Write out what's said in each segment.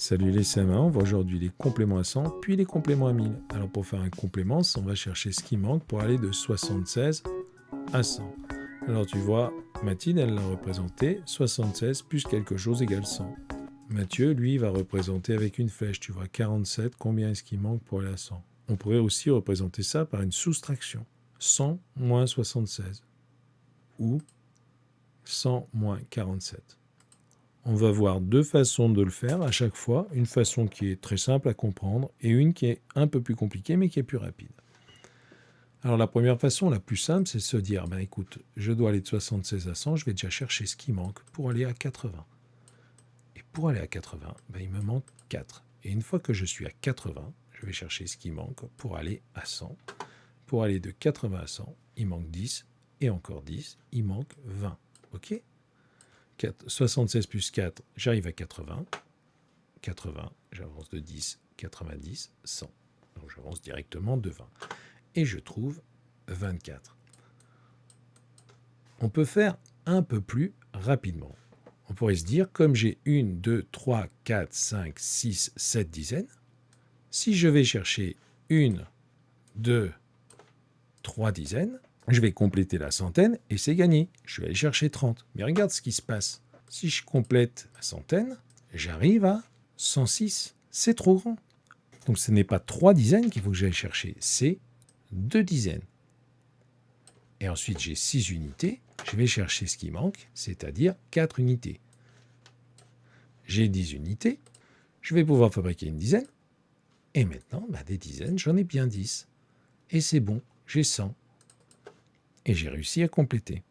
Salut les CM1, on voit aujourd'hui les compléments à 100, puis les compléments à 1000. Alors pour faire un complément, on va chercher ce qui manque pour aller de 76 à 100. Alors tu vois, Mathilde, elle l'a représenté, 76 plus quelque chose égale 100. Mathieu, lui, va représenter avec une flèche, tu vois, 47, combien est-ce qu'il manque pour aller à 100? On pourrait aussi représenter ça par une soustraction, 100 moins 76, ou 100 moins 47. On va voir deux façons de le faire à chaque fois, une façon qui est très simple à comprendre et une qui est un peu plus compliquée mais qui est plus rapide. Alors la première façon, la plus simple, c'est de se dire, ben écoute, je dois aller de 76 à 100, je vais déjà chercher ce qui manque pour aller à 80. Et pour aller à 80, ben il me manque 4. Et une fois que je suis à 80, je vais chercher ce qui manque pour aller à 100. Pour aller de 80 à 100, il manque 10, et encore 10, il manque 20. Ok ? 76 plus 4, j'arrive à 80. 80, j'avance de 10, 90, 100. Donc j'avance directement de 20. Et je trouve 24. On peut faire un peu plus rapidement. On pourrait se dire, comme j'ai 1, 2, 3, 4, 5, 6, 7 dizaines, si je vais chercher 1, 2, 3 dizaines, je vais compléter la centaine et c'est gagné. Je vais aller chercher 30. Mais regarde ce qui se passe. Si je complète la centaine, j'arrive à 106. C'est trop grand. Donc ce n'est pas 3 dizaines qu'il faut que j'aille chercher, c'est 2 dizaines. Et ensuite j'ai 6 unités. Je vais chercher ce qui manque, c'est-à-dire 4 unités. J'ai 10 unités. Je vais pouvoir fabriquer une dizaine. Et maintenant, des dizaines, j'en ai bien 10. Et c'est bon, j'ai 100. Et j'ai réussi à compléter.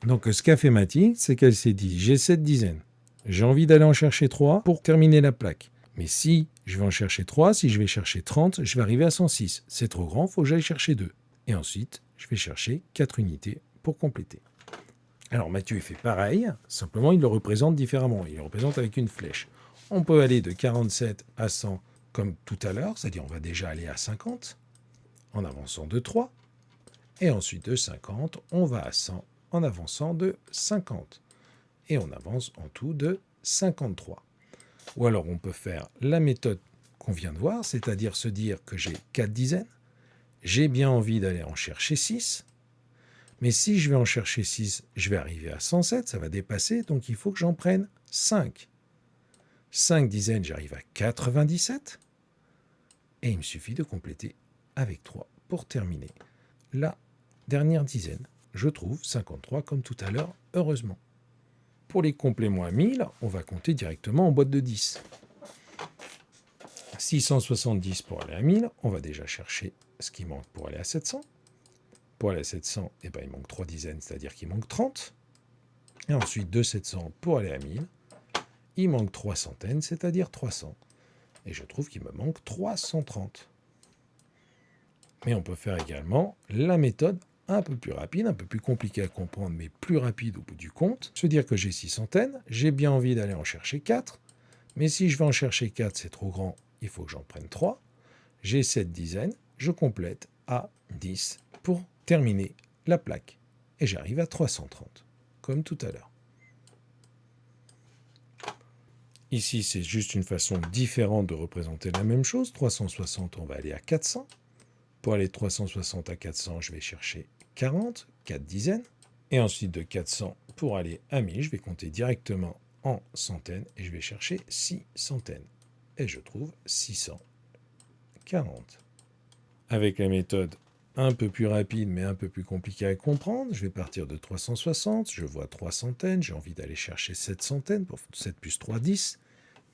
Donc ce qu'a fait Mathilde, c'est qu'elle s'est dit, j'ai 7 dizaines. J'ai envie d'aller en chercher 3 pour terminer la plaque. Mais si je vais en chercher 3, si je vais chercher 30, je vais arriver à 106. C'est trop grand, il faut que j'aille chercher 2. Et ensuite, je vais chercher 4 unités pour compléter. Alors Mathieu fait pareil, simplement il le représente différemment. Il le représente avec une flèche. On peut aller de 47 à 100 comme tout à l'heure, c'est-à-dire on va déjà aller à 50 en avançant de 3. Et ensuite de 50, on va à 100 en avançant de 50. Et on avance en tout de 53. Ou alors on peut faire la méthode qu'on vient de voir, c'est-à-dire se dire que j'ai 4 dizaines, j'ai bien envie d'aller en chercher 6, mais si je vais en chercher 6, je vais arriver à 107, ça va dépasser, donc il faut que j'en prenne 5. 5 dizaines, j'arrive à 97, et il me suffit de compléter avec 3 pour terminer la dernière dizaine. Je trouve 53 comme tout à l'heure, heureusement. Pour les compléments à 1000, on va compter directement en boîte de 10. 670 pour aller à 1000, on va déjà chercher ce qui manque pour aller à 700. Pour aller à 700, il manque 3 dizaines, c'est-à-dire qu'il manque 30. Et ensuite, de 700 pour aller à 1000, il manque 3 centaines, c'est-à-dire 300. Et je trouve qu'il me manque 330. Mais on peut faire également la méthode un peu plus rapide, un peu plus compliqué à comprendre, mais plus rapide au bout du compte. Se dire que j'ai 6 centaines, j'ai bien envie d'aller en chercher 4, mais si je vais en chercher 4, c'est trop grand, il faut que j'en prenne 3. J'ai 7 dizaines, je complète à 10 pour terminer la plaque. Et j'arrive à 330, comme tout à l'heure. Ici, c'est juste une façon différente de représenter la même chose. 360, on va aller à 400. Pour aller de 360 à 400, je vais chercher 40, 4 dizaines. Et ensuite de 400, pour aller à 1000, je vais compter directement en centaines et je vais chercher 6 centaines. Et je trouve 640. Avec la méthode un peu plus rapide mais un peu plus compliquée à comprendre, je vais partir de 360, je vois 3 centaines, j'ai envie d'aller chercher 7 centaines, pour 7 plus 3, 10.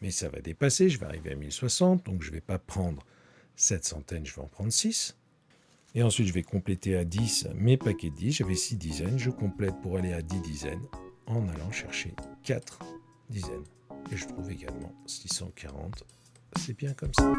Mais ça va dépasser, je vais arriver à 1060, donc je ne vais pas prendre 7 centaines, je vais en prendre 6. Et ensuite, je vais compléter à 10 mes paquets de 10. J'avais 6 dizaines. Je complète pour aller à 10 dizaines en allant chercher 4 dizaines. Et je trouve également 640. C'est bien comme ça.